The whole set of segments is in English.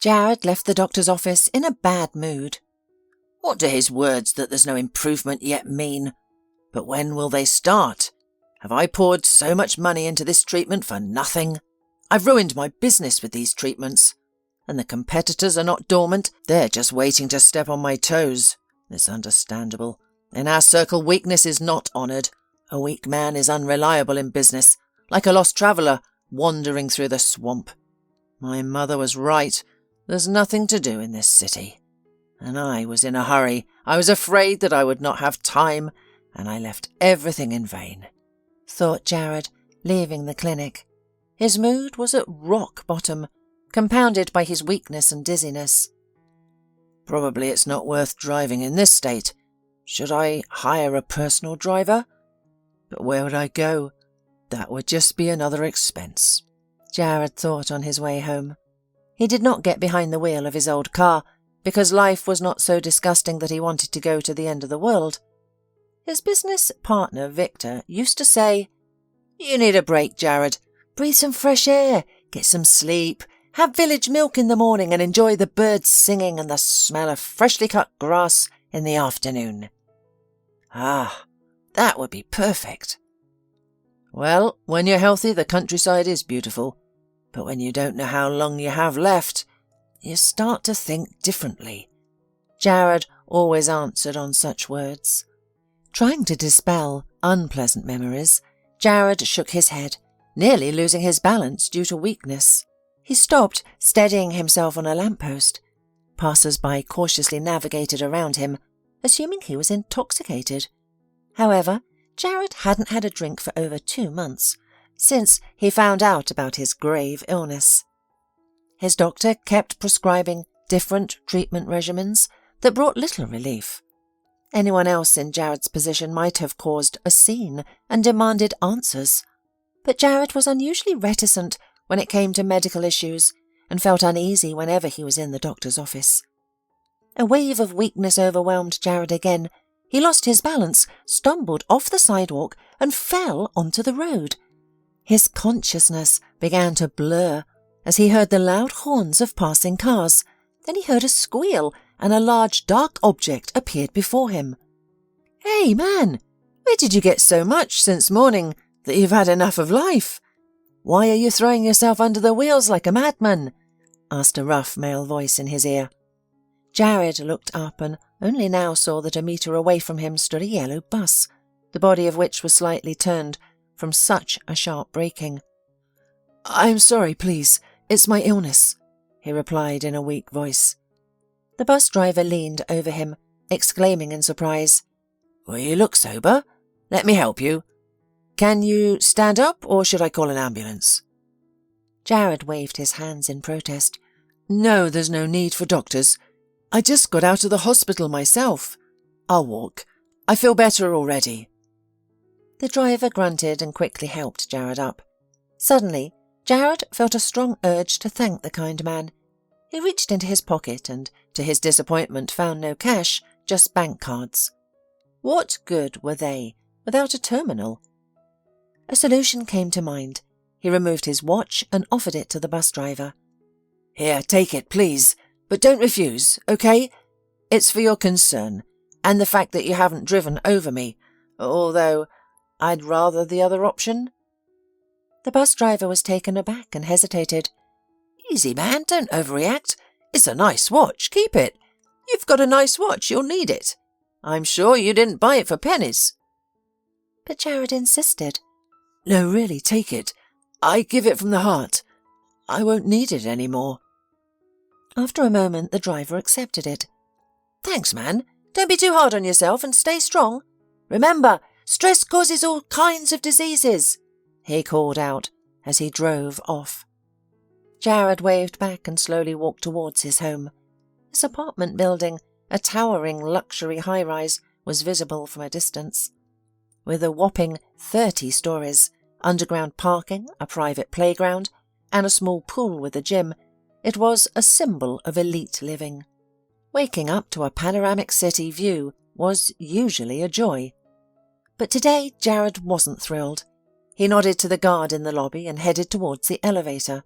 Jared left the doctor's office in a bad mood. What do his words that there's no improvement yet mean? But when will they start? Have I poured so much money into this treatment for nothing? I've ruined my business with these treatments. And the competitors are not dormant, they're just waiting to step on my toes. It's understandable. In our circle, weakness is not honoured. A weak man is unreliable in business, like a lost traveller wandering through the swamp. My mother was right. There's nothing to do in this city. And I was in a hurry. I was afraid that I would not have time, and I left everything in vain, thought Jared, leaving the clinic. His mood was at rock bottom, compounded by his weakness and dizziness. Probably it's not worth driving in this state. Should I hire a personal driver? But where would I go? That would just be another expense, Jared thought on his way home. He did not get behind the wheel of his old car, because life was not so disgusting that he wanted to go to the end of the world. His business partner, Victor, used to say, "You need a break, Jared. Breathe some fresh air, get some sleep, have village milk in the morning and enjoy the birds singing and the smell of freshly cut grass in the afternoon." Ah, that would be perfect. Well, when you're healthy, the countryside is beautiful. But when you don't know how long you have left, you start to think differently. Jared always answered on such words. Trying to dispel unpleasant memories, Jared shook his head, nearly losing his balance due to weakness. He stopped, steadying himself on a lamppost. Passers-by cautiously navigated around him, assuming he was intoxicated. However, Jared hadn't had a drink for over 2 months, since he found out about his grave illness. His doctor kept prescribing different treatment regimens that brought little relief. Anyone else in Jared's position might have caused a scene and demanded answers, but Jared was unusually reticent when it came to medical issues and felt uneasy whenever he was in the doctor's office. A wave of weakness overwhelmed Jared again. He lost his balance, stumbled off the sidewalk, and fell onto the road. His consciousness began to blur as he heard the loud horns of passing cars. Then he heard a squeal, and a large dark object appeared before him. "Hey, man, where did you get so much since morning that you've had enough of life? Why are you throwing yourself under the wheels like a madman?" asked a rough male voice in his ear. Jared looked up and only now saw that a metre away from him stood a yellow bus, the body of which was slightly turned from such a sharp braking. "I'm sorry, please. It's my illness," he replied in a weak voice. The bus driver leaned over him, exclaiming in surprise, "Well, you look sober. Let me help you. Can you stand up, or should I call an ambulance?" Jared waved his hands in protest. "No, there's no need for doctors. I just got out of the hospital myself. I'll walk. I feel better already." The driver grunted and quickly helped Jared up. Suddenly, Jared felt a strong urge to thank the kind man. He reached into his pocket and, to his disappointment, found no cash, just bank cards. What good were they without a terminal? A solution came to mind. He removed his watch and offered it to the bus driver. "Here, take it, please. But don't refuse, okay? It's for your concern, and the fact that you haven't driven over me, although I'd rather the other option." The bus driver was taken aback and hesitated. "Easy, man, don't overreact. It's a nice watch, keep it. You've got a nice watch, you'll need it. I'm sure you didn't buy it for pennies." But Jared insisted. "No, really, take it. I give it from the heart. I won't need it any more." After a moment, the driver accepted it. "Thanks, man. Don't be too hard on yourself and stay strong. Remember, stress causes all kinds of diseases," he called out as he drove off. Jared waved back and slowly walked towards his home. His apartment building, a towering luxury high-rise, was visible from a distance. With a whopping 30 stories, underground parking, a private playground, and a small pool with a gym, it was a symbol of elite living. Waking up to a panoramic city view was usually a joy. But today Jared wasn't thrilled. He nodded to the guard in the lobby and headed towards the elevator.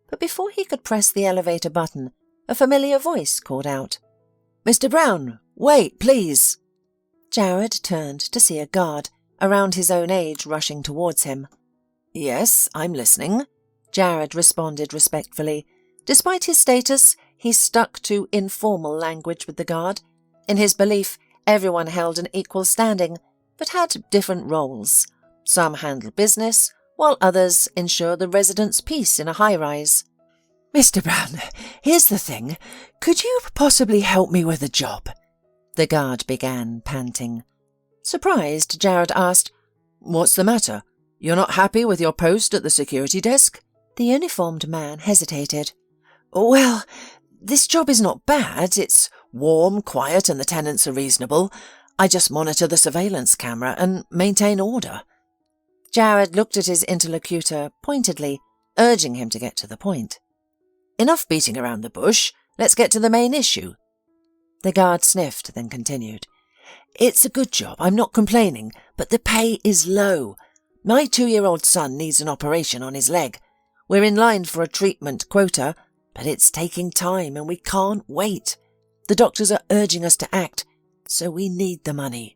But before he could press the elevator button, a familiar voice called out, "Mr. Brown, wait, please." Jared turned to see a guard, around his own age, rushing towards him. "Yes, I'm listening," Jared responded respectfully. Despite his status, he stuck to informal language with the guard. In his belief, everyone held an equal standing, but had different roles. Some handled business, while others ensure the residents' peace in a high-rise. "Mr. Brown, here's the thing. Could you possibly help me with a job?" the guard began, panting. Surprised, Jared asked, "What's the matter? You're not happy with your post at the security desk?" The uniformed man hesitated. "Well, this job is not bad. It's warm, quiet, and the tenants are reasonable. I just monitor the surveillance camera and maintain order." Jared looked at his interlocutor pointedly, urging him to get to the point. "Enough beating around the bush. Let's get to the main issue." The guard sniffed, then continued. "It's a good job, I'm not complaining, but the pay is low. My 2-year-old son needs an operation on his leg. We're in line for a treatment quota, but it's taking time and we can't wait. The doctors are urging us to act, so we need the money."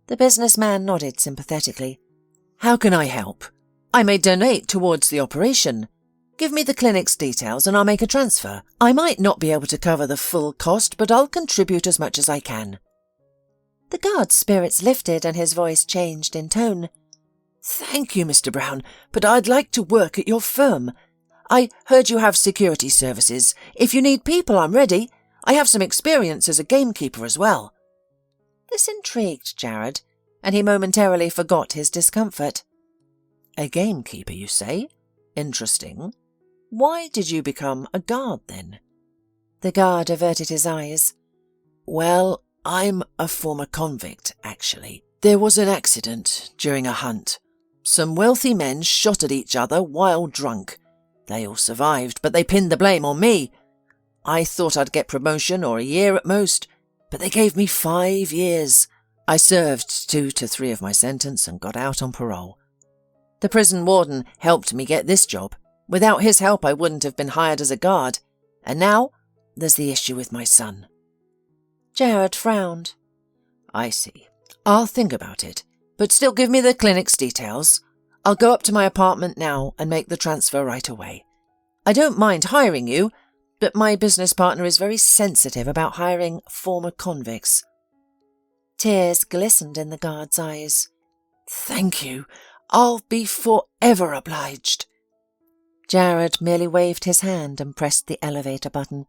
The businessman nodded sympathetically. "How can I help? I may donate towards the operation. Give me the clinic's details and I'll make a transfer. I might not be able to cover the full cost, but I'll contribute as much as I can." The guard's spirits lifted and his voice changed in tone. "Thank you, Mr. Brown, but I'd like to work at your firm. I heard you have security services. If you need people, I'm ready. I have some experience as a gamekeeper as well." This intrigued Jared, and he momentarily forgot his discomfort. "A gamekeeper, you say? Interesting. Why did you become a guard, then?" The guard averted his eyes. "Well, I'm a former convict, actually. There was an accident during a hunt. Some wealthy men shot at each other while drunk. They all survived, but they pinned the blame on me. I thought I'd get promotion or a year at most, but they gave me 5 years. I served 2 to 3 of my sentence and got out on parole. The prison warden helped me get this job. Without his help, I wouldn't have been hired as a guard. And now, there's the issue with my son." Jared frowned. "I see. I'll think about it, but still give me the clinic's details. I'll go up to my apartment now and make the transfer right away. I don't mind hiring you, but my business partner is very sensitive about hiring former convicts." Tears glistened in the guard's eyes. "Thank you. I'll be forever obliged." Jared merely waved his hand and pressed the elevator button.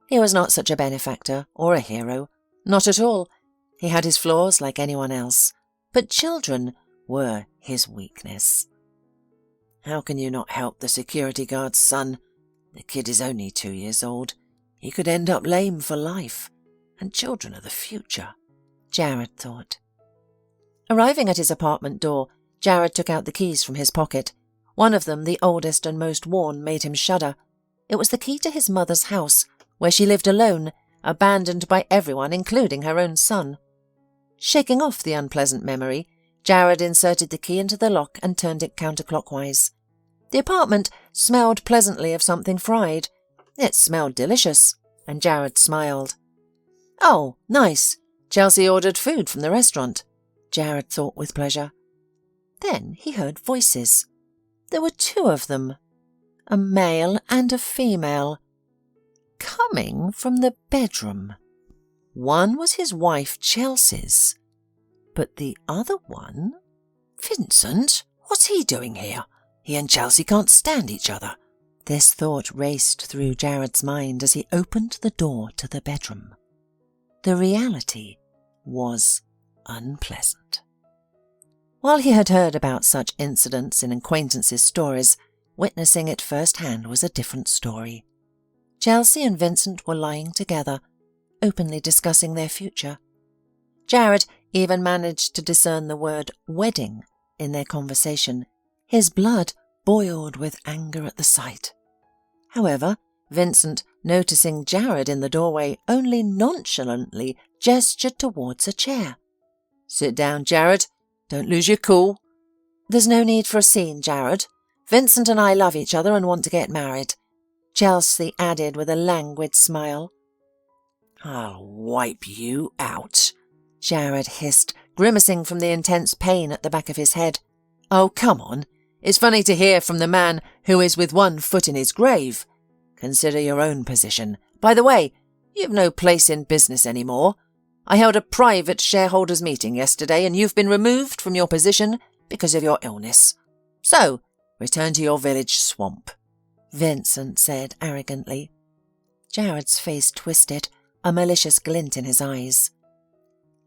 He was not such a benefactor or a hero. Not at all. He had his flaws like anyone else. But children were his weakness. "How can you not help the security guard's son? The kid is only 2 years old. He could end up lame for life. And children are the future," Jared thought. Arriving at his apartment door, Jared took out the keys from his pocket. One of them, the oldest and most worn, made him shudder. It was the key to his mother's house, where she lived alone, abandoned by everyone, including her own son. Shaking off the unpleasant memory, Jared inserted the key into the lock and turned it counterclockwise. The apartment smelled pleasantly of something fried. It smelled delicious, and Jared smiled. "Oh, nice. Chelsea ordered food from the restaurant," Jared thought with pleasure. Then he heard voices. There were 2 of them, a male and a female, coming from the bedroom. One was his wife Chelsea's, but the other one... "Vincent? What's he doing here? He and Chelsea can't stand each other." This thought raced through Jared's mind as he opened the door to the bedroom. The reality was unpleasant. While he had heard about such incidents in acquaintances' stories, witnessing it firsthand was a different story. Chelsea and Vincent were lying together, openly discussing their future. Jared even managed to discern the word wedding in their conversation. His blood boiled with anger at the sight. However, Vincent, noticing Jared in the doorway, only nonchalantly gestured towards a chair. "Sit down, Jared. Don't lose your cool." "There's no need for a scene, Jared. Vincent and I love each other and want to get married." Chelsea added with a languid smile. "I'll wipe you out," Jared hissed, grimacing from the intense pain at the back of his head. "Oh, come on. It's funny to hear from the man who is with one foot in his grave. Consider your own position. By the way, you've no place in business anymore. I held a private shareholders' meeting yesterday and you've been removed from your position because of your illness. So, return to your village swamp," Vincent said arrogantly. Jared's face twisted, a malicious glint in his eyes.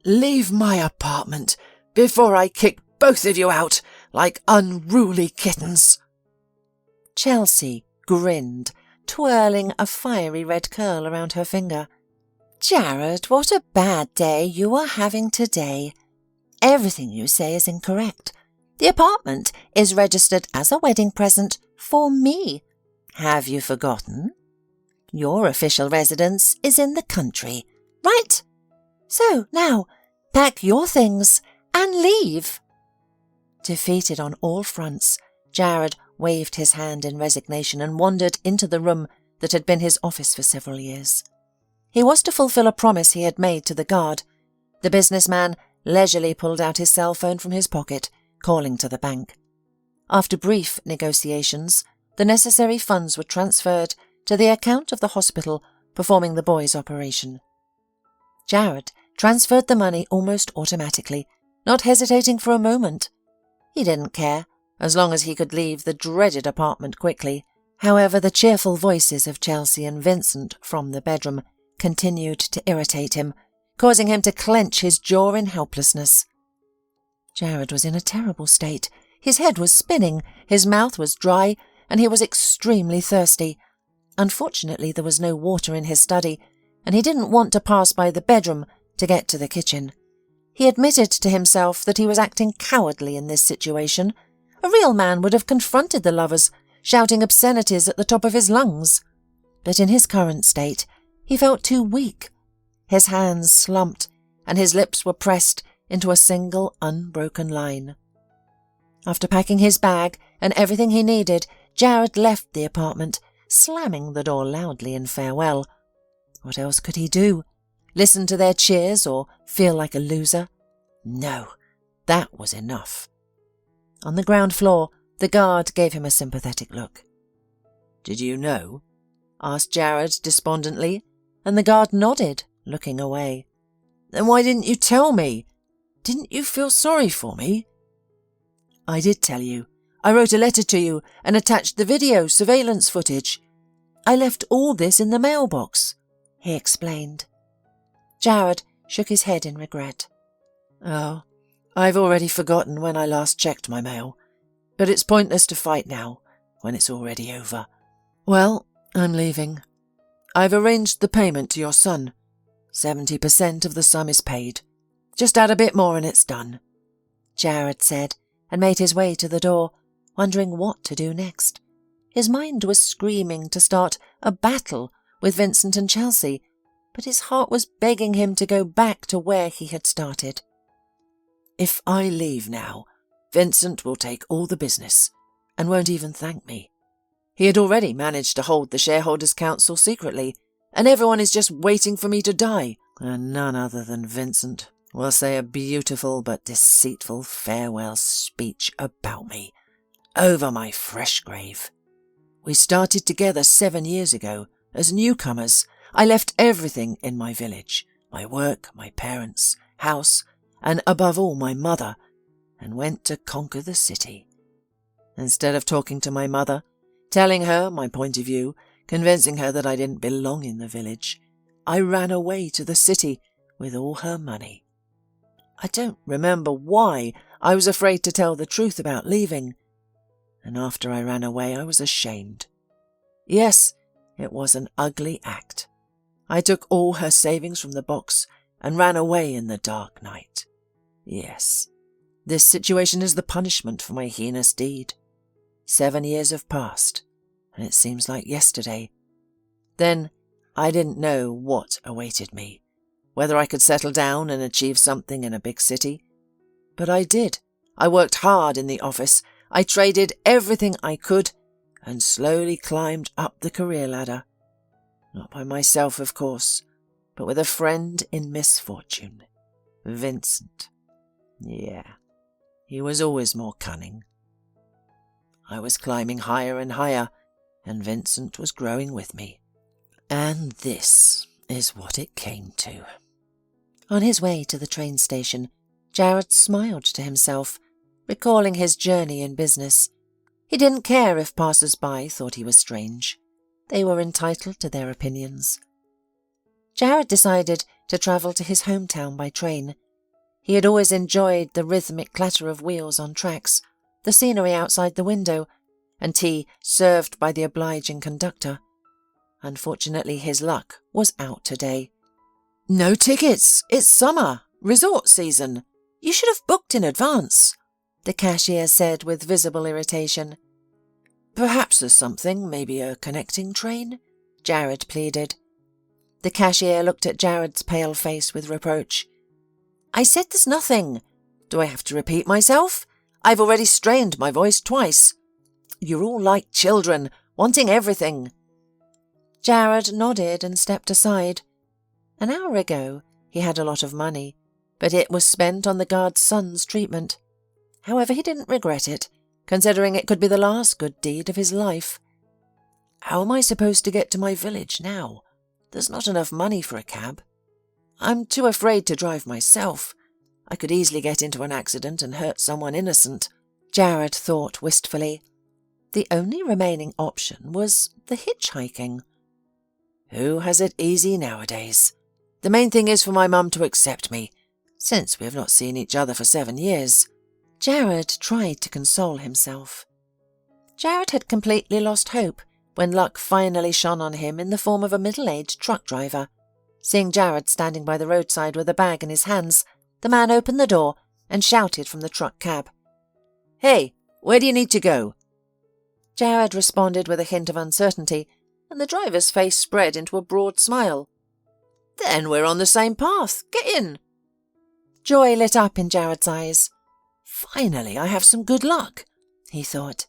"Leave my apartment before I kick both of you out like unruly kittens." Chelsea grinned, twirling a fiery red curl around her finger. "Jared, what a bad day you are having today. Everything you say is incorrect. The apartment is registered as a wedding present for me. Have you forgotten? Your official residence is in the country, right? So now, pack your things and leave." Defeated on all fronts, Jared waved his hand in resignation and wandered into the room that had been his office for several years. He was to fulfill a promise he had made to the guard. The businessman leisurely pulled out his cell phone from his pocket, calling to the bank. After brief negotiations, the necessary funds were transferred to the account of the hospital performing the boy's operation. Jared transferred the money almost automatically, not hesitating for a moment. He didn't care, as long as he could leave the dreaded apartment quickly. However, the cheerful voices of Chelsea and Vincent from the bedroom continued to irritate him, causing him to clench his jaw in helplessness. Jared was in a terrible state. His head was spinning, his mouth was dry, and he was extremely thirsty. Unfortunately, there was no water in his study, and he didn't want to pass by the bedroom to get to the kitchen. He admitted to himself that he was acting cowardly in this situation. A real man would have confronted the lovers, shouting obscenities at the top of his lungs. But in his current state, he felt too weak. His hands slumped, and his lips were pressed into a single unbroken line. After packing his bag and everything he needed, Jared left the apartment, slamming the door loudly in farewell. What else could he do? Listen to their cheers or feel like a loser? No, that was enough. On the ground floor, the guard gave him a sympathetic look. "Did you know?" asked Jared despondently, and the guard nodded, looking away. "Then why didn't you tell me? Didn't you feel sorry for me?" "I did tell you. I wrote a letter to you and attached the video surveillance footage. I left all this in the mailbox," he explained. Jared shook his head in regret. "Oh, I've already forgotten when I last checked my mail. But it's pointless to fight now, when it's already over. Well, I'm leaving. I've arranged the payment to your son. 70% of the sum is paid. Just add a bit more and it's done," Jared said, and made his way to the door, wondering what to do next. His mind was screaming to start a battle with Vincent and Chelsea, but his heart was begging him to go back to where he had started. "If I leave now, Vincent will take all the business and won't even thank me. He had already managed to hold the shareholders' council secretly, and everyone is just waiting for me to die, and none other than Vincent will say a beautiful but deceitful farewell speech about me over my fresh grave. We started together 7 years ago as newcomers. I left everything in my village, my work, my parents, house, and above all my mother, and went to conquer the city. Instead of talking to my mother, telling her my point of view, convincing her that I didn't belong in the village, I ran away to the city with all her money. I don't remember why I was afraid to tell the truth about leaving, and after I ran away I was ashamed. Yes, it was an ugly act. I took all her savings from the box and ran away in the dark night. Yes, this situation is the punishment for my heinous deed. 7 years have passed, and it seems like yesterday. Then I didn't know what awaited me, whether I could settle down and achieve something in a big city. But I did. I worked hard in the office. I traded everything I could, and slowly climbed up the career ladder. Not by myself, of course, but with a friend in misfortune, Vincent. Yeah, he was always more cunning. I was climbing higher and higher, and Vincent was growing with me. And this is what it came to. On his way to the train station, Jared smiled to himself, recalling his journey in business. He didn't care if passers-by thought he was strange. They were entitled to their opinions. Jared decided to travel to his hometown by train. He had always enjoyed the rhythmic clatter of wheels on tracks, the scenery outside the window, and tea served by the obliging conductor. Unfortunately, his luck was out today. "No tickets! It's summer! Resort season! You should have booked in advance," the cashier said with visible irritation. "Perhaps there's something, maybe a connecting train?" Jared pleaded. The cashier looked at Jared's pale face with reproach. "I said there's nothing. Do I have to repeat myself? I've already strained my voice twice. You're all like children, wanting everything." Jared nodded and stepped aside. An hour ago, he had a lot of money, but it was spent on the guard's son's treatment. However, he didn't regret it, considering it could be the last good deed of his life. "How am I supposed to get to my village now? There's not enough money for a cab. I'm too afraid to drive myself. I could easily get into an accident and hurt someone innocent," Jared thought wistfully. The only remaining option was the hitchhiking. Who has it easy nowadays? The main thing is for my mum to accept me, since we have not seen each other for 7 years. Jared tried to console himself. Jared had completely lost hope when luck finally shone on him in the form of a middle-aged truck driver. Seeing Jared standing by the roadside with a bag in his hands, the man opened the door and shouted from the truck cab, "Hey, where do you need to go?" Jared responded with a hint of uncertainty, and the driver's face spread into a broad smile. "Then we're on the same path. Get in." Joy lit up in Jared's eyes. "Finally, I have some good luck," he thought.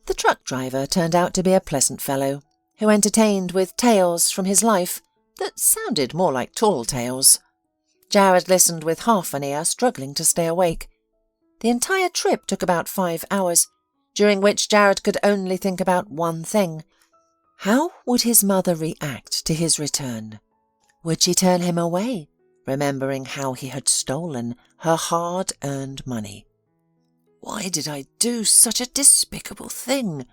The truck driver turned out to be a pleasant fellow, who entertained with tales from his life that sounded more like tall tales. Jared listened with half an ear, struggling to stay awake. The entire trip took about 5 hours, during which Jared could only think about one thing. How would his mother react to his return? Would she turn him away, remembering how he had stolen her hard-earned money? Why did I do such a despicable thing?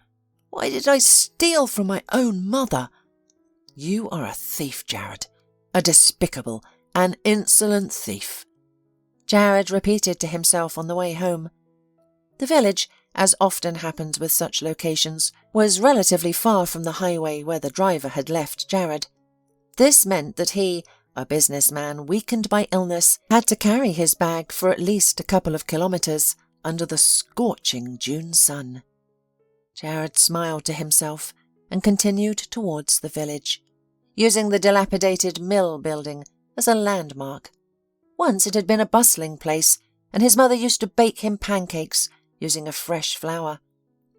Why did I steal from my own mother? You are a thief, Jared. A despicable, an insolent thief. Jared repeated to himself on the way home. The village, as often happens with such locations, was relatively far from the highway where the driver had left Jared. This meant that he, a businessman weakened by illness, had to carry his bag for at least a couple of kilometres under the scorching June sun. Jared smiled to himself and continued towards the village, using the dilapidated mill building as a landmark. Once it had been a bustling place, and his mother used to bake him pancakes using a fresh flour.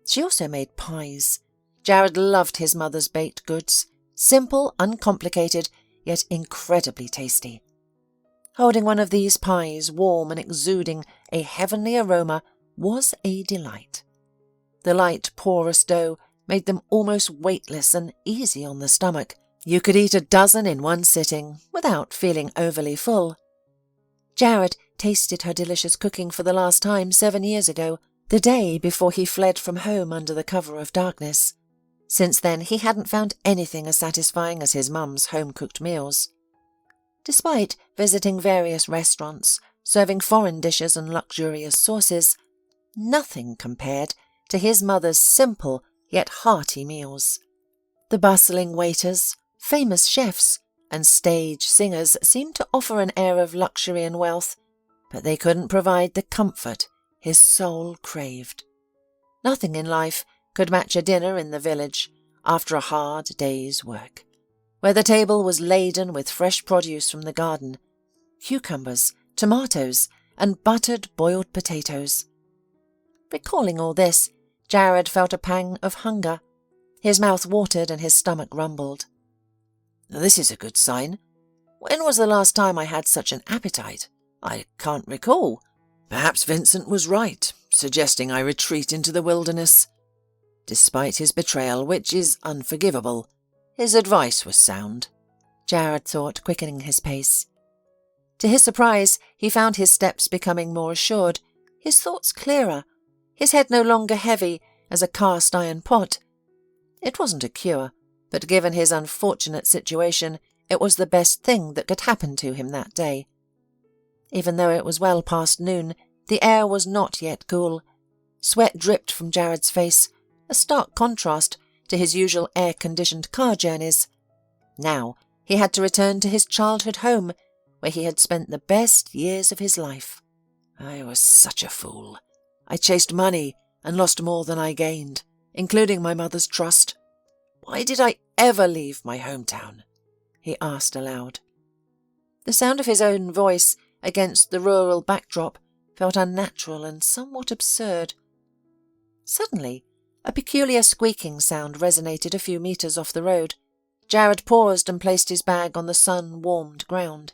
She also made pies. Jared loved his mother's baked goods, simple, uncomplicated, yet incredibly tasty. Holding one of these pies, warm and exuding a heavenly aroma, was a delight. The light, porous dough made them almost weightless and easy on the stomach. You could eat a dozen in one sitting without feeling overly full. Jared tasted her delicious cooking for the last time 7 years ago, the day before he fled from home under the cover of darkness. Since then, he hadn't found anything as satisfying as his mum's home-cooked meals. Despite visiting various restaurants, serving foreign dishes and luxurious sauces, nothing compared to his mother's simple yet hearty meals. The bustling waiters, famous chefs, and stage singers seemed to offer an air of luxury and wealth, but they couldn't provide the comfort his soul craved. Nothing in life could match a dinner in the village after a hard day's work, where the table was laden with fresh produce from the garden, cucumbers, tomatoes, and buttered boiled potatoes. Recalling all this, Jared felt a pang of hunger. His mouth watered and his stomach rumbled. This is a good sign. When was the last time I had such an appetite? I can't recall. Perhaps Vincent was right, suggesting I retreat into the wilderness. Despite his betrayal, which is unforgivable, his advice was sound, Jared thought, quickening his pace. To his surprise, he found his steps becoming more assured, his thoughts clearer, his head no longer heavy as a cast-iron pot. It wasn't a cure, but given his unfortunate situation, it was the best thing that could happen to him that day. Even though it was well past noon, the air was not yet cool. Sweat dripped from Jared's face, a stark contrast to his usual air-conditioned car journeys. Now he had to return to his childhood home, where he had spent the best years of his life. I was such a fool. I chased money and lost more than I gained, including my mother's trust. Why did I ever leave my hometown? He asked aloud. The sound of his own voice against the rural backdrop felt unnatural and somewhat absurd. Suddenly, a peculiar squeaking sound resonated a few meters off the road. Jared paused and placed his bag on the sun-warmed ground.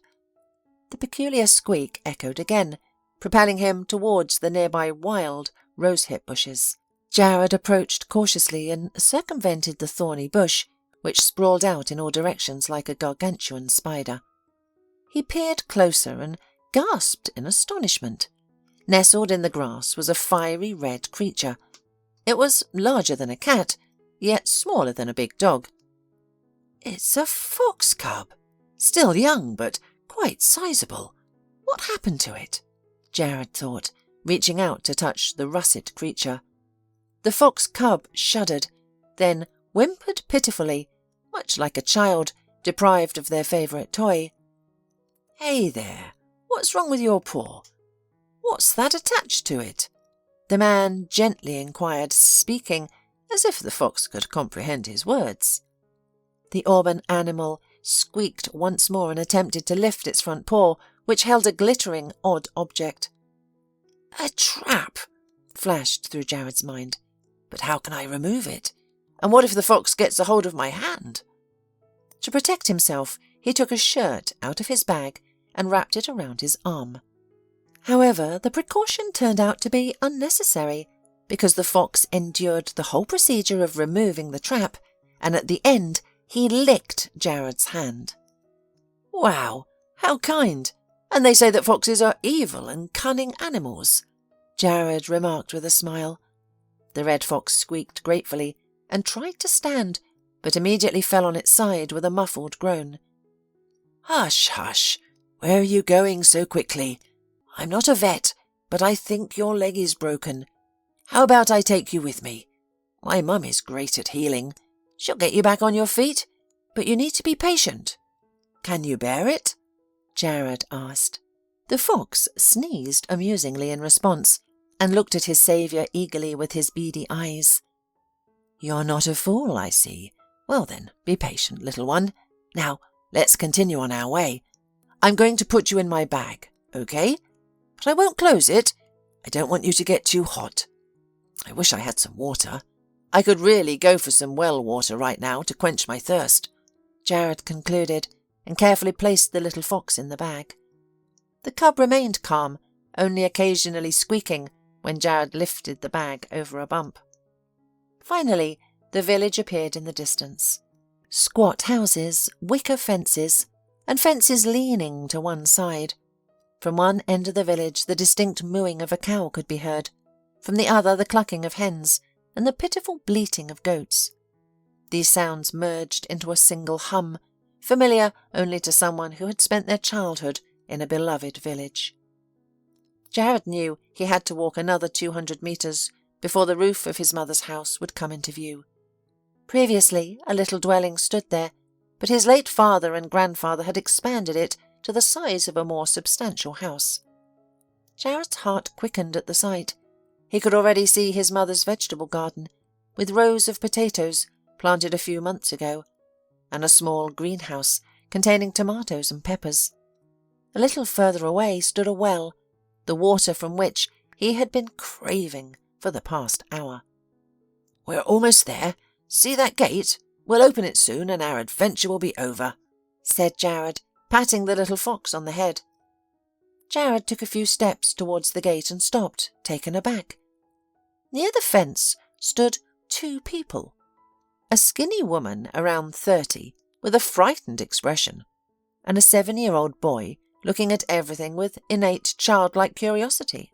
The peculiar squeak echoed again, propelling him towards the nearby wild rosehip bushes. Jared approached cautiously and circumvented the thorny bush, which sprawled out in all directions like a gargantuan spider. He peered closer and gasped in astonishment. Nestled in the grass was a fiery red creature. It was larger than a cat, yet smaller than a big dog. It's a fox cub, still young but quite sizable. What happened to it? Jared thought, reaching out to touch the russet creature. The fox cub shuddered, then whimpered pitifully, much like a child deprived of their favourite toy. Hey there, what's wrong with your paw? What's that attached to it? The man gently inquired, speaking as if the fox could comprehend his words. The auburn animal squeaked once more and attempted to lift its front paw, which held a glittering, odd object. A trap, flashed through Jared's mind. But how can I remove it? And what if the fox gets a hold of my hand? To protect himself, he took a shirt out of his bag and wrapped it around his arm. However, the precaution turned out to be unnecessary, because the fox endured the whole procedure of removing the trap, and at the end he licked Jared's hand. Wow, how kind! And they say that foxes are evil and cunning animals, Jared remarked with a smile. The red fox squeaked gratefully and tried to stand, but immediately fell on its side with a muffled groan. Hush, hush! Where are you going so quickly? I'm not a vet, but I think your leg is broken. How about I take you with me? My mum is great at healing. She'll get you back on your feet, but you need to be patient. Can you bear it? Jared asked. The fox sneezed amusingly in response and looked at his saviour eagerly with his beady eyes. You're not a fool, I see. Well then, be patient, little one. Now, let's continue on our way. I'm going to put you in my bag, okay? But I won't close it. I don't want you to get too hot. I wish I had some water. I could really go for some well water right now to quench my thirst, Jared concluded, and carefully placed the little fox in the bag. The cub remained calm, only occasionally squeaking when Jared lifted the bag over a bump. Finally, the village appeared in the distance. Squat houses, wicker fences, and fences leaning to one side. From one end of the village the distinct mooing of a cow could be heard, from the other the clucking of hens and the pitiful bleating of goats. These sounds merged into a single hum, familiar only to someone who had spent their childhood in a beloved village. Jared knew he had to walk another 200 metres before the roof of his mother's house would come into view. Previously, a little dwelling stood there, but his late father and grandfather had expanded it to the size of a more substantial house. Jared's heart quickened at the sight. He could already see his mother's vegetable garden, with rows of potatoes planted a few months ago, and a small greenhouse containing tomatoes and peppers. A little further away stood a well, the water from which he had been craving for the past hour. We're almost there. See that gate? We'll open it soon and our adventure will be over," said Jared, patting the little fox on the head. Jared took a few steps towards the gate and stopped, taken aback. Near the fence stood 2 people. A skinny woman around 30 with a frightened expression, and a 7-year-old boy looking at everything with innate childlike curiosity.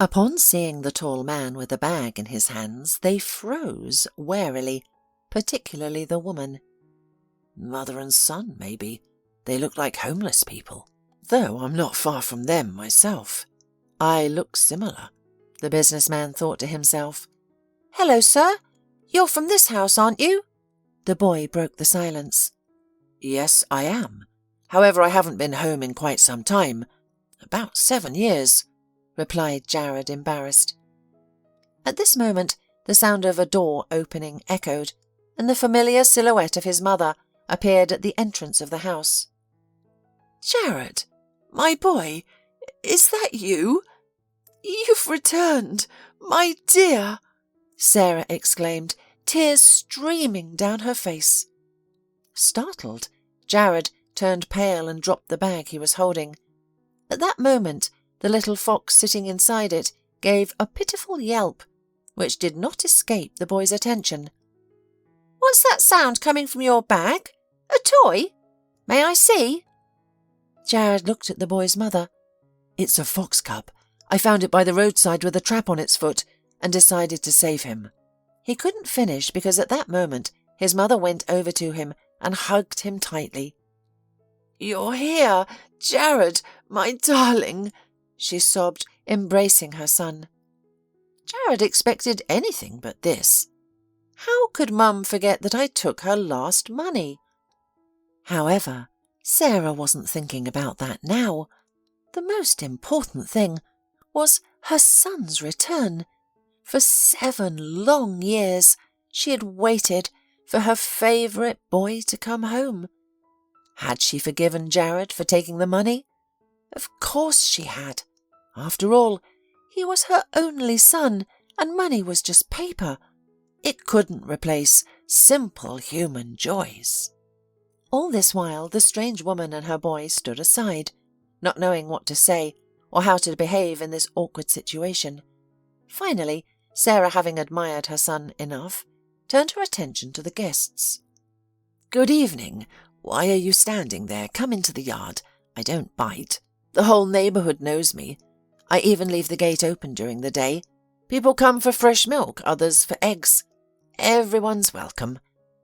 Upon seeing the tall man with a bag in his hands, they froze warily, particularly the woman. Mother and son, maybe. They look like homeless people, though I'm not far from them myself. I look similar, the businessman thought to himself. "Hello, sir. You're from this house, aren't you?" The boy broke the silence. "Yes, I am. However, I haven't been home in quite some time. About 7 years," replied Jared, embarrassed. At this moment, the sound of a door opening echoed, and the familiar silhouette of his mother appeared at the entrance of the house. "Jared, my boy, is that you? You've returned, my dear," Sarah exclaimed, tears streaming down her face. Startled, Jared turned pale and dropped the bag he was holding. At that moment, the little fox sitting inside it gave a pitiful yelp, which did not escape the boy's attention. "What's that sound coming from your bag? A toy? May I see?" Jared looked at the boy's mother. "It's a fox cub. I found it by the roadside with a trap on its foot and decided to save him." He couldn't finish because at that moment his mother went over to him and hugged him tightly. "You're here, Jared, my darling," she sobbed, embracing her son. Jared expected anything but this. How could Mum forget that I took her last money? However, Sarah wasn't thinking about that now. The most important thing was her son's return. For 7 long years she had waited for her favourite boy to come home. Had she forgiven Jared for taking the money? Of course she had. After all, he was her only son, and money was just paper. It couldn't replace simple human joys. All this while, the strange woman and her boy stood aside, not knowing what to say or how to behave in this awkward situation. Finally, Sarah, having admired her son enough, turned her attention to the guests. "Good evening. Why are you standing there? Come into the yard. I don't bite. The whole neighbourhood knows me. I even leave the gate open during the day. People come for fresh milk, others for eggs. Everyone's welcome.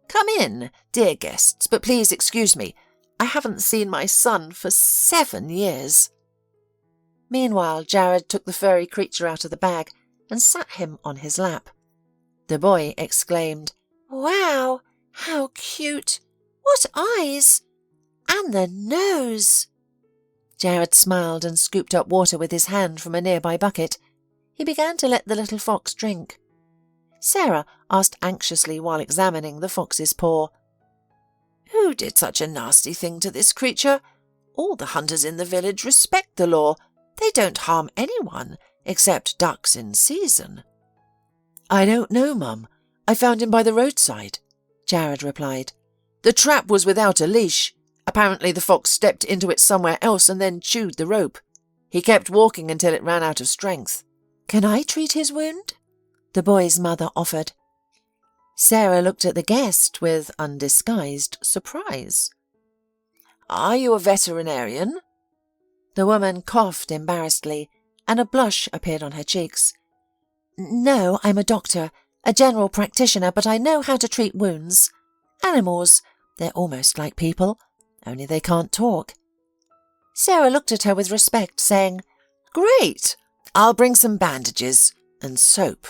Come in, dear guests, but please excuse me. I haven't seen my son for 7 years." Meanwhile, Jared took the furry creature out of the bag and sat him on his lap. The boy exclaimed, "Wow, how cute! What eyes! And the nose!" Jared smiled and scooped up water with his hand from a nearby bucket. He began to let the little fox drink. Sarah asked anxiously while examining the fox's paw, "Who did such a nasty thing to this creature? All the hunters in the village respect the law. They don't harm anyone except ducks in season." "I don't know, Mum. I found him by the roadside," Jared replied. "The trap was without a leash. Apparently the fox stepped into it somewhere else and then chewed the rope. He kept walking until it ran out of strength." "Can I treat his wound?" the boy's mother offered. Sarah looked at the guest with undisguised surprise. "Are you a veterinarian?" The woman coughed embarrassedly, and a blush appeared on her cheeks. "No, I'm a doctor, a general practitioner, but I know how to treat wounds. Animals, they're almost like people, only they can't talk." Sarah looked at her with respect, saying, "Great! I'll bring some bandages and soap."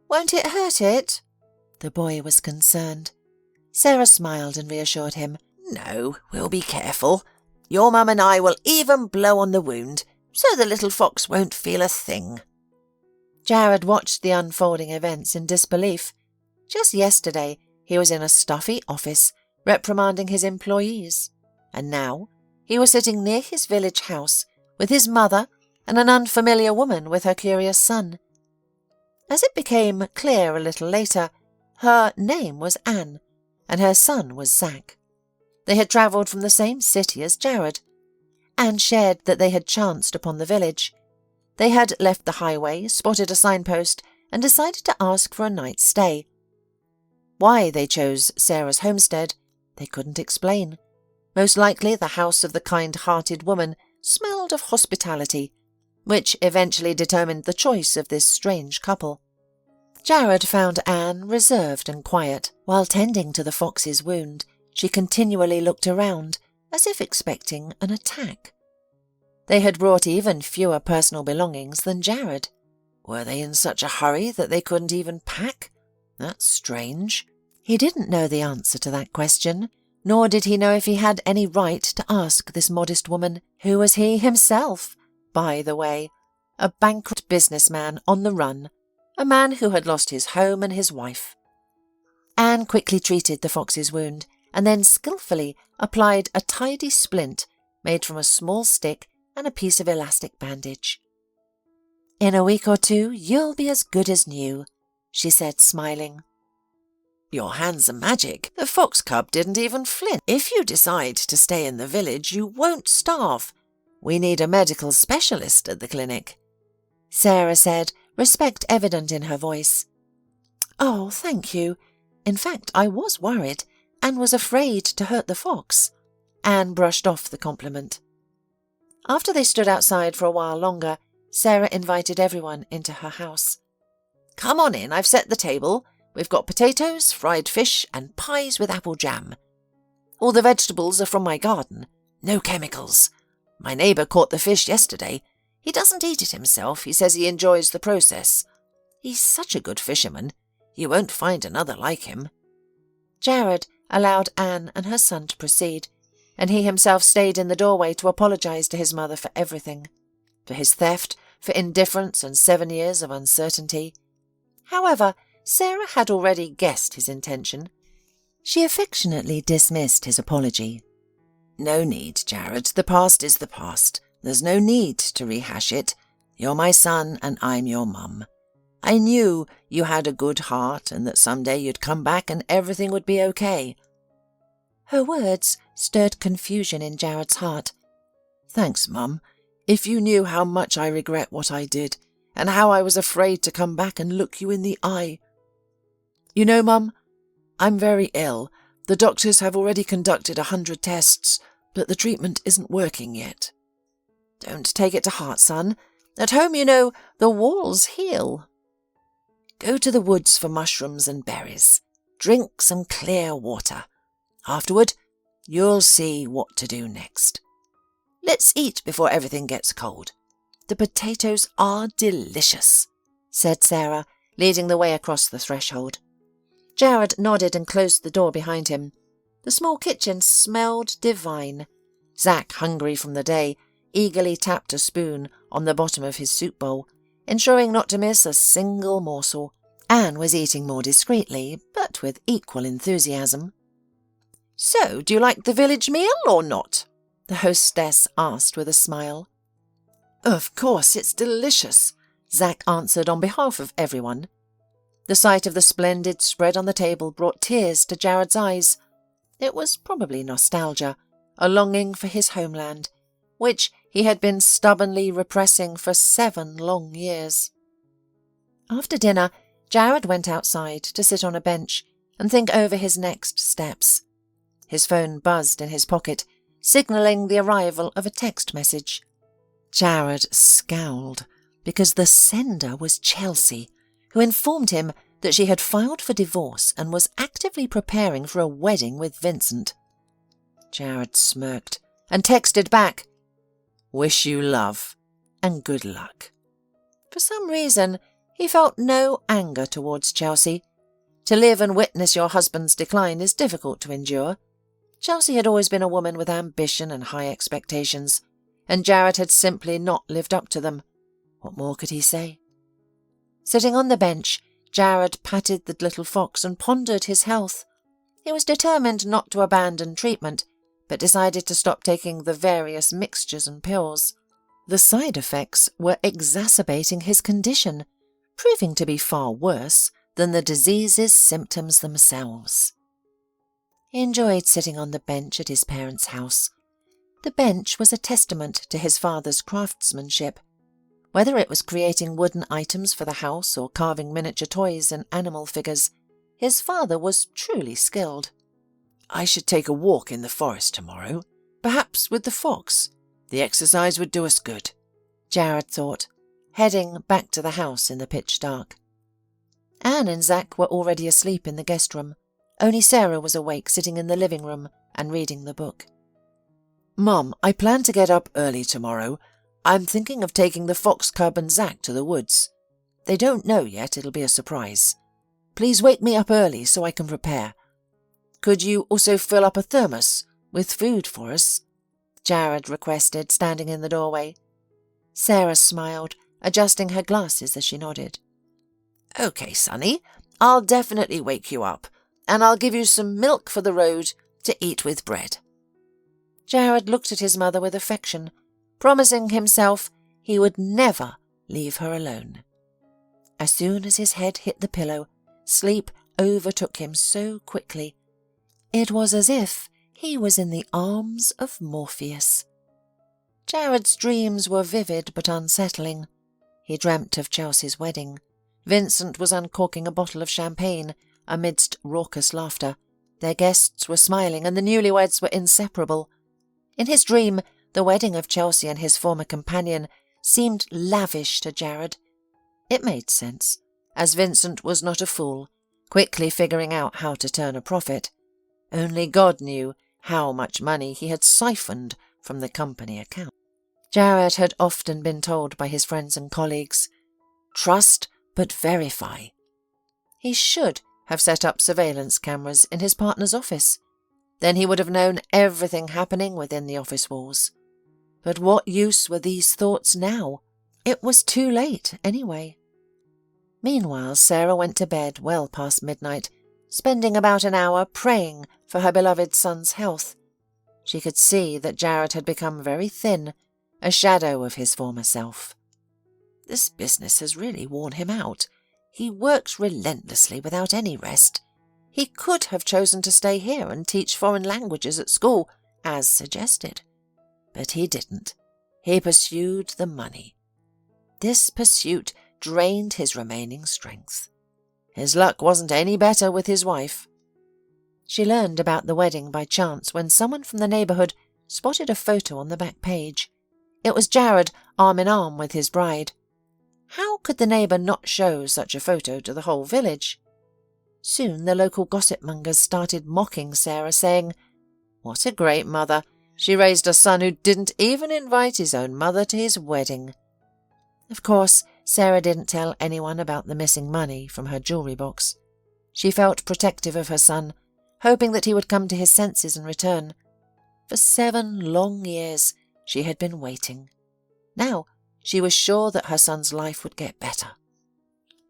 "Won't it hurt it?" The boy was concerned. Sarah smiled and reassured him. "No, we'll be careful. Your mum and I will even blow on the wound, so the little fox won't feel a thing." Jared watched the unfolding events in disbelief. Just yesterday, he was in a stuffy office, reprimanding his employees, and now he was sitting near his village house with his mother and an unfamiliar woman with her curious son. As it became clear a little later, her name was Anne, and her son was Zack. They had travelled from the same city as Jared. Anne shared that they had chanced upon the village. They had left the highway, spotted a signpost, and decided to ask for a night's stay. Why they chose Sarah's homestead, they couldn't explain. Most likely the house of the kind-hearted woman smelled of hospitality, which eventually determined the choice of this strange couple. Jared found Anne reserved and quiet. While tending to the fox's wound, she continually looked around, as if expecting an attack. They had brought even fewer personal belongings than Jared. Were they in such a hurry that they couldn't even pack? That's strange. He didn't know the answer to that question, nor did he know if he had any right to ask this modest woman, who was he himself, by the way, a bankrupt businessman on the run, a man who had lost his home and his wife. Anne quickly treated the fox's wound, and then skillfully applied a tidy splint made from a small stick and a piece of elastic bandage. "In a week or two you'll be as good as new," she said, smiling. "Your hands are magic. The fox cub didn't even flinch. If you decide to stay in the village, you won't starve. We need a medical specialist at the clinic," Sarah said, respect evident in her voice. "Oh, thank you. In fact, I was worried and was afraid to hurt the fox." Anne brushed off the compliment. After they stood outside for a while longer, Sarah invited everyone into her house. "Come on in, I've set the table. We've got potatoes, fried fish, and pies with apple jam. All the vegetables are from my garden. No chemicals. My neighbour caught the fish yesterday. He doesn't eat it himself. He says he enjoys the process. He's such a good fisherman. You won't find another like him." Jared allowed Anne and her son to proceed, and he himself stayed in the doorway to apologise to his mother for everything. For his theft, for indifference and 7 years of uncertainty. However, Sarah had already guessed his intention. She affectionately dismissed his apology. "No need, Jared. The past is the past. There's no need to rehash it. You're my son and I'm your mum. I knew you had a good heart and that someday you'd come back and everything would be okay." Her words stirred confusion in Jared's heart. "Thanks, Mum. If you knew how much I regret what I did, and how I was afraid to come back and look you in the eye. You know, Mum, I'm very ill. The doctors have already conducted 100 tests, but the treatment isn't working yet." "Don't take it to heart, son. At home, you know, the walls heal. Go to the woods for mushrooms and berries. Drink some clear water. Afterward, you'll see what to do next. Let's eat before everything gets cold. The potatoes are delicious," said Sarah, leading the way across the threshold. Jared nodded and closed the door behind him. The small kitchen smelled divine. Zack, hungry from the day, eagerly tapped a spoon on the bottom of his soup bowl, ensuring not to miss a single morsel. Anne was eating more discreetly, but with equal enthusiasm. "So, do you like the village meal or not?" the hostess asked with a smile. "Of course, it's delicious," Zack answered on behalf of everyone. The sight of the splendid spread on the table brought tears to Jared's eyes. It was probably nostalgia, a longing for his homeland, which he had been stubbornly repressing for 7 long years. After dinner, Jared went outside to sit on a bench and think over his next steps. His phone buzzed in his pocket, signalling the arrival of a text message. Jared scowled, because the sender was Chelsea, who informed him that she had filed for divorce and was actively preparing for a wedding with Vincent. Jared smirked and texted back, "Wish you love and good luck." For some reason, he felt no anger towards Chelsea. To live and witness your husband's decline is difficult to endure. Chelsea had always been a woman with ambition and high expectations, and Jared had simply not lived up to them. What more could he say? Sitting on the bench, Jared patted the little fox and pondered his health. He was determined not to abandon treatment, but decided to stop taking the various mixtures and pills. The side effects were exacerbating his condition. proving to be far worse than the disease's symptoms themselves. He enjoyed sitting on the bench at his parents' house. The bench was a testament to his father's craftsmanship. Whether it was creating wooden items for the house or carving miniature toys and animal figures, his father was truly skilled. "I should take a walk in the forest tomorrow, perhaps with the fox. The exercise would do us good," Jared thought, heading back to the house in the pitch dark. Anne and Zack were already asleep in the guest room. Only Sarah was awake, sitting in the living room and reading the book. "Mum, I plan to get up early tomorrow. I'm thinking of taking the fox cub and Zack to the woods. They don't know yet, it'll be a surprise. Please wake me up early so I can prepare. Could you also fill up a thermos with food for us?" Jared requested, standing in the doorway. Sarah smiled, adjusting her glasses as she nodded. "Okay, Sonny, I'll definitely wake you up, and I'll give you some milk for the road to eat with bread." Jared looked at his mother with affection, promising himself he would never leave her alone. As soon as his head hit the pillow, sleep overtook him so quickly. It was as if he was in the arms of Morpheus. Jared's dreams were vivid but unsettling. He dreamt of Chelsea's wedding. Vincent was uncorking a bottle of champagne amidst raucous laughter. Their guests were smiling, and the newlyweds were inseparable. In his dream, the wedding of Chelsea and his former companion seemed lavish to Jared. It made sense, as Vincent was not a fool, quickly figuring out how to turn a profit. Only God knew how much money he had siphoned from the company account. Jared had often been told by his friends and colleagues, "Trust but verify." He should have set up surveillance cameras in his partner's office. Then he would have known everything happening within the office walls. But what use were these thoughts now? It was too late anyway. Meanwhile, Sarah went to bed well past midnight, spending about an hour praying for her beloved son's health. She could see that Jared had become very thin, a shadow of his former self. This business has really worn him out. He works relentlessly without any rest. He could have chosen to stay here and teach foreign languages at school, as suggested. But he didn't. He pursued the money. This pursuit drained his remaining strength. His luck wasn't any better with his wife. She learned about the wedding by chance when someone from the neighbourhood spotted a photo on the back page. It was Jared arm in arm with his bride. How could the neighbour not show such a photo to the whole village? Soon the local gossip mongers started mocking Sarah, saying, "What a great mother! She raised a son who didn't even invite his own mother to his wedding." Of course, Sarah didn't tell anyone about the missing money from her jewellery box. She felt protective of her son, hoping that he would come to his senses and return. For 7 long years she had been waiting. Now she was sure that her son's life would get better.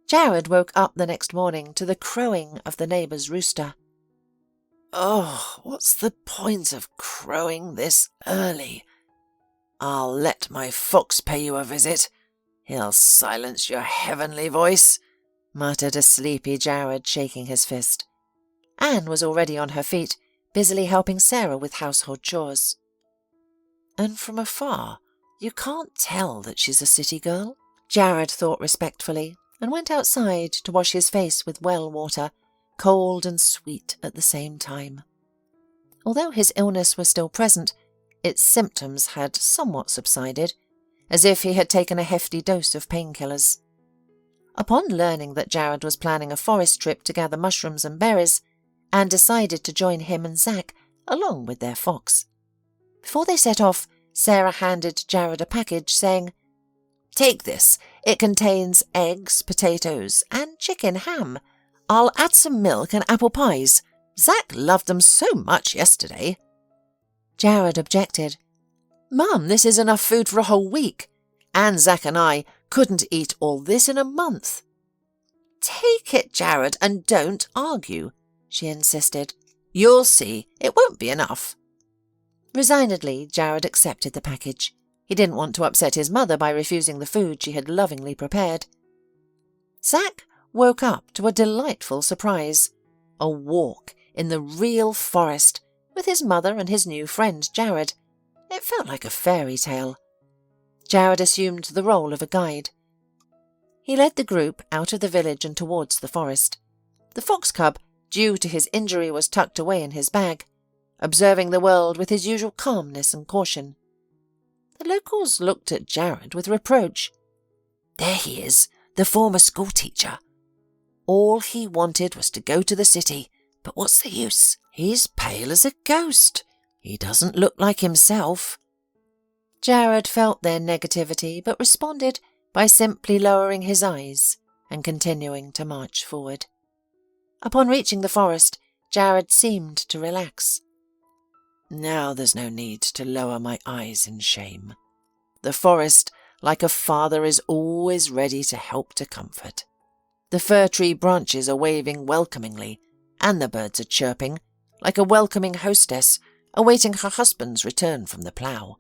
Jared woke up the next morning to the crowing of the neighbour's rooster. "Oh, what's the point of crowing this early? I'll let my fox pay you a visit. He'll silence your heavenly voice," muttered a sleepy Jared, shaking his fist. Anne was already on her feet, busily helping Sarah with household chores. And from afar, you can't tell that she's a city girl, Jared thought respectfully, and went outside to wash his face with well water, cold and sweet at the same time. Although his illness was still present, its symptoms had somewhat subsided, as if he had taken a hefty dose of painkillers. Upon learning that Jared was planning a forest trip to gather mushrooms and berries, Anne decided to join him and Zack along with their fox. Before they set off, Sarah handed Jared a package, saying, "Take this. It contains eggs, potatoes, and chicken ham. I'll add some milk and apple pies. Zack loved them so much yesterday." Jared objected. "Mum, this is enough food for a whole week. And Zack and I couldn't eat all this in a month." "Take it, Jared, and don't argue," she insisted. "You'll see, it won't be enough." Resignedly, Jared accepted the package. He didn't want to upset his mother by refusing the food she had lovingly prepared. Zack woke up to a delightful surprise. A walk in the real forest with his mother and his new friend Jared. It felt like a fairy tale. Jared assumed the role of a guide. He led the group out of the village and towards the forest. The fox cub, due to his injury, was tucked away in his bag, observing the world with his usual calmness and caution. The locals looked at Jared with reproach. There he is, the former schoolteacher. All he wanted was to go to the city, but what's the use? He's pale as a ghost. He doesn't look like himself. Jared felt their negativity, but responded by simply lowering his eyes and continuing to march forward. Upon reaching the forest, Jared seemed to relax. Now there's no need to lower my eyes in shame. The forest, like a father, is always ready to help to comfort. The fir tree branches are waving welcomingly, and the birds are chirping, like a welcoming hostess awaiting her husband's return from the plough.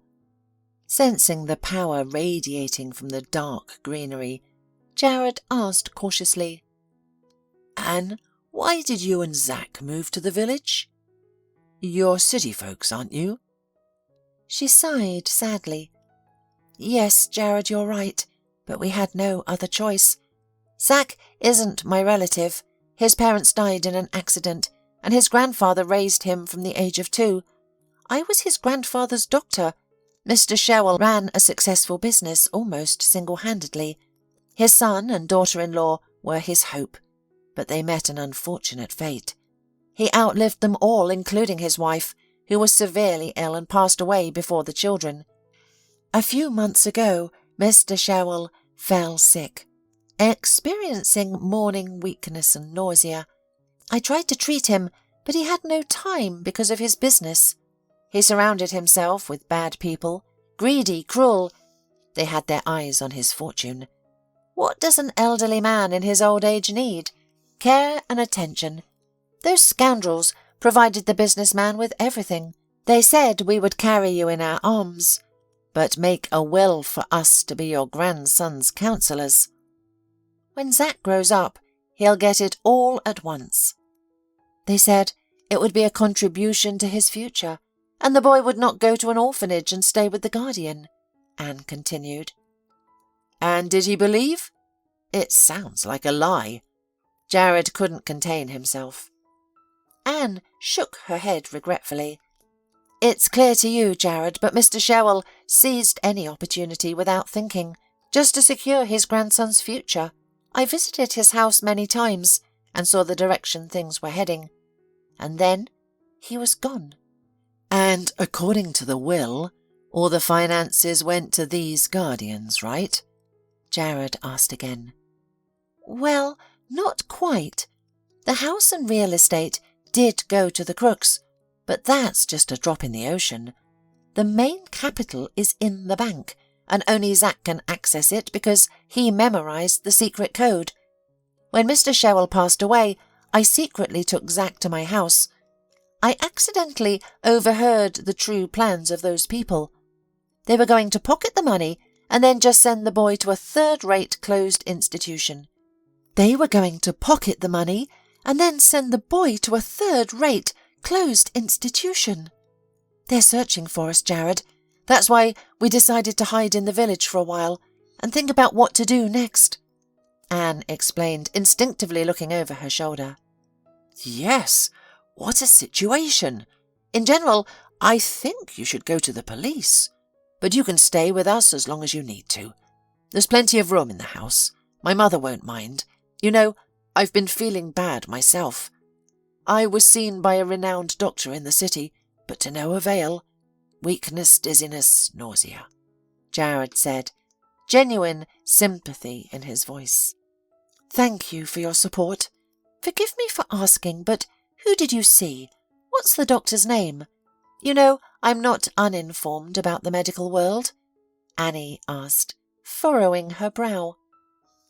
Sensing the power radiating from the dark greenery, Jared asked cautiously, Anne, why did you and Zack move to the village? You're city folks, aren't you? She sighed sadly. Yes, Jared, you're right, but we had no other choice. Zack isn't my relative. His parents died in an accident, and his grandfather raised him from the age of 2. I was his grandfather's doctor. Mr. Shewell ran a successful business almost single-handedly. His son and daughter-in-law were his hope, but they met an unfortunate fate. He outlived them all, including his wife, who was severely ill and passed away before the children. A few months ago, Mr. Shewell fell sick, experiencing morning weakness and nausea. I tried to treat him, but he had no time because of his business. He surrounded himself with bad people, greedy, cruel. They had their eyes on his fortune. What does an elderly man in his old age need? Care and attention. Those scoundrels provided the businessman with everything. They said we would carry you in our arms, but make a will for us to be your grandson's counsellors. When Zack grows up, he'll get it all at once. They said it would be a contribution to his future, and the boy would not go to an orphanage and stay with the guardian, Anne continued. And did he believe? It sounds like a lie. Jared couldn't contain himself. Anne shook her head regretfully. It's clear to you, Jared, but Mr. Shewell seized any opportunity without thinking, just to secure his grandson's future. I visited his house many times and saw the direction things were heading. And then he was gone. And according to the will, all the finances went to these guardians, right? Jared asked again. Well, not quite. The house and real estate did go to the crooks, but that's just a drop in the ocean. The main capital is in the bank, and only Zack can access it because he memorized the secret code. When Mr. Shewell passed away, I secretly took Zack to my house. I accidentally overheard the true plans of those people. They were going to pocket the money and then just send the boy to a third-rate closed institution. They were going to pocket the money and then send the boy to a third-rate closed institution. They're searching for us, Jared. That's why we decided to hide in the village for a while and think about what to do next. Anne explained, instinctively looking over her shoulder. Yes, what a situation. In general, I think you should go to the police, but you can stay with us as long as you need to. There's plenty of room in the house. My mother won't mind. You know, I've been feeling bad myself. I was seen by a renowned doctor in the city, but to no avail. Weakness, dizziness, nausea, Jared said, genuine sympathy in his voice. Thank you for your support. Forgive me for asking, but who did you see? What's the doctor's name? You know, I'm not uninformed about the medical world, Annie asked, furrowing her brow.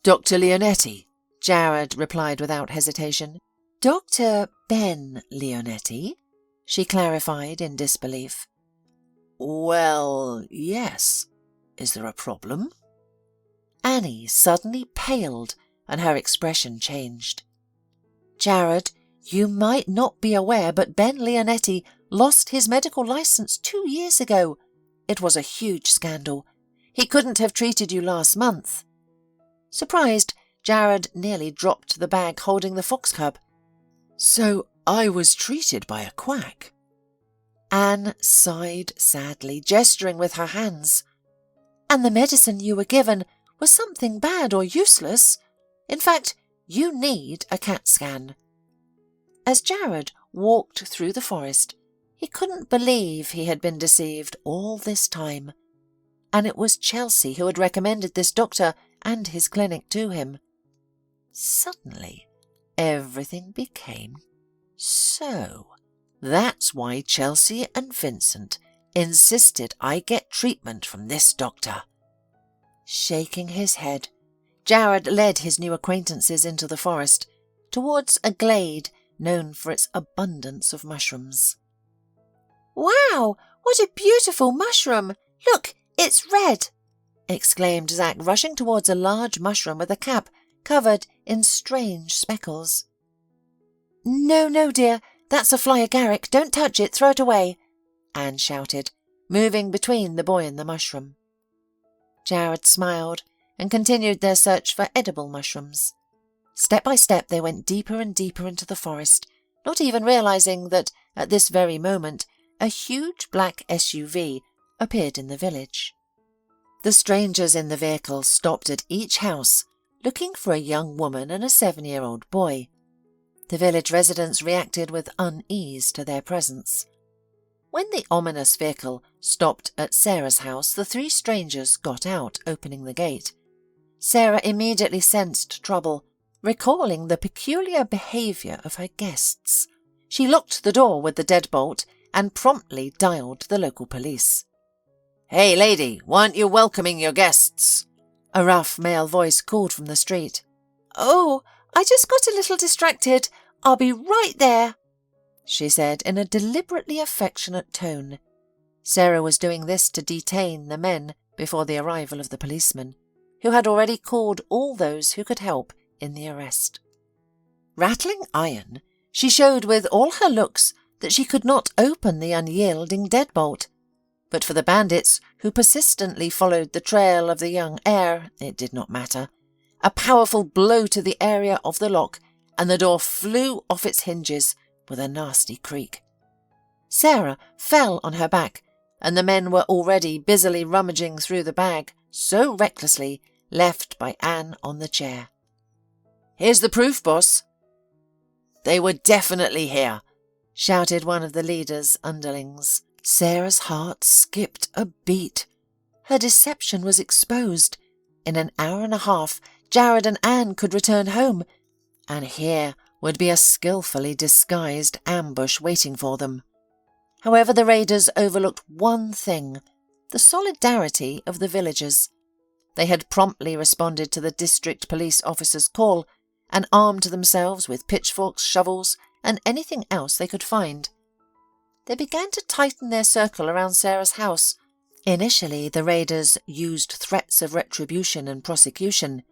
Dr. Leonetti, Jared replied without hesitation. Dr. Ben Leonetti, she clarified in disbelief. Well, yes. Is there a problem? Annie suddenly paled and her expression changed. "Jared, you might not be aware, but Ben Leonetti lost his medical license 2 years ago. It was a huge scandal. He couldn't have treated you last month." Surprised, Jared nearly dropped the bag holding the fox cub. "So I was treated by a quack?" Anne sighed sadly, gesturing with her hands. "And the medicine you were given was something bad or useless. In fact, you need a CAT scan." As Jared walked through the forest, he couldn't believe he had been deceived all this time. And it was Chelsea who had recommended this doctor and his clinic to him. Suddenly, everything became so. That's why Chelsea and Vincent insisted I get treatment from this doctor. Shaking his head, Jared led his new acquaintances into the forest, towards a glade known for its abundance of mushrooms. "Wow, what a beautiful mushroom! Look, it's red!" exclaimed Zack, rushing towards a large mushroom with a cap covered in strange speckles. "No, no, dear, that's a fly agaric. Don't touch it, throw it away," Anne shouted, moving between the boy and the mushroom. Jared smiled and continued their search for edible mushrooms. Step by step they went deeper and deeper into the forest, not even realizing that at this very moment a huge black SUV appeared in the village. The strangers in the vehicle stopped at each house, looking for a young woman and a 7-year-old boy. The village residents reacted with unease to their presence. When the ominous vehicle stopped at Sarah's house, the 3 strangers got out, opening the gate. Sarah immediately sensed trouble, recalling the peculiar behaviour of her guests. She locked the door with the deadbolt and promptly dialed the local police. "Hey, lady, weren't you welcoming your guests?" a rough male voice called from the street. "Oh, I just got a little distracted. I'll be right there," she said in a deliberately affectionate tone. Sarah was doing this to detain the men before the arrival of the policeman, who had already called all those who could help in the arrest. Rattling iron, she showed with all her looks that she could not open the unyielding deadbolt. But for the bandits, who persistently followed the trail of the young heir, it did not matter. A powerful blow to the area of the lock, and the door flew off its hinges with a nasty creak. Sarah fell on her back, and the men were already busily rummaging through the bag, so recklessly left by Anne on the chair. "Here's the proof, boss." "They were definitely here," shouted one of the leader's underlings. Sarah's heart skipped a beat. Her deception was exposed. In an hour and a half, Jared and Anne could return home, and here would be a skillfully disguised ambush waiting for them. However, the raiders overlooked one thing: the solidarity of the villagers. They had promptly responded to the district police officer's call and armed themselves with pitchforks, shovels, and anything else they could find. They began to tighten their circle around Sarah's house. Initially, the raiders used threats of retribution and prosecution.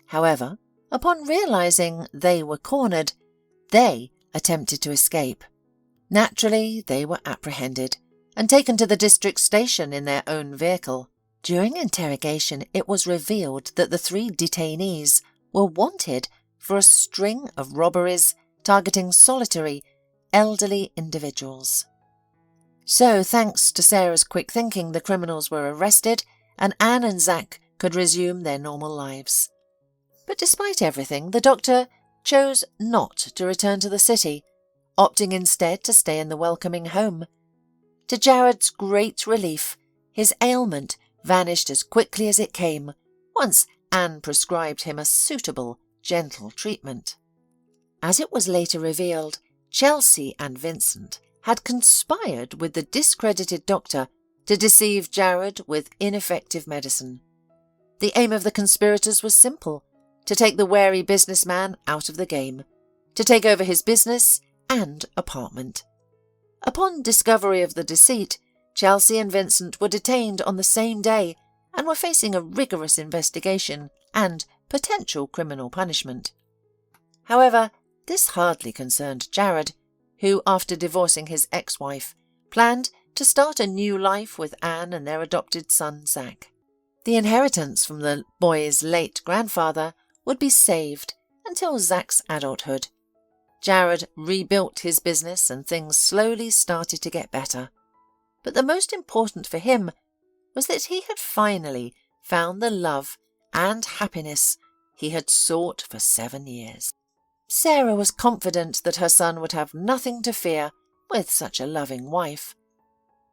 However, upon realizing they were cornered, they attempted to escape. Naturally, they were apprehended and taken to the district station in their own vehicle. During interrogation, it was revealed that the 3 detainees were wanted for a string of robberies targeting solitary, elderly individuals. So, thanks to Sarah's quick thinking, the criminals were arrested, and Anne and Zack could resume their normal lives. But despite everything, the doctor chose not to return to the city, opting instead to stay in the welcoming home. To Jared's great relief, his ailment vanished as quickly as it came, once Anne prescribed him a suitable, gentle treatment. As it was later revealed, Chelsea and Vincent had conspired with the discredited doctor to deceive Jared with ineffective medicine. The aim of the conspirators was simple: to take the wary businessman out of the game, to take over his business and apartment. Upon discovery of the deceit, Chelsea and Vincent were detained on the same day and were facing a rigorous investigation and potential criminal punishment. However, this hardly concerned Jared, who, after divorcing his ex-wife, planned to start a new life with Anne and their adopted son Zach. The inheritance from the boy's late grandfather would be saved until Zach's adulthood. Jared rebuilt his business and things slowly started to get better. But the most important for him was that he had finally found the love and happiness he had sought for 7 years. Sarah was confident that her son would have nothing to fear with such a loving wife.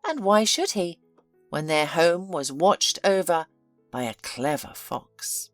And why should he, when their home was watched over by a clever fox?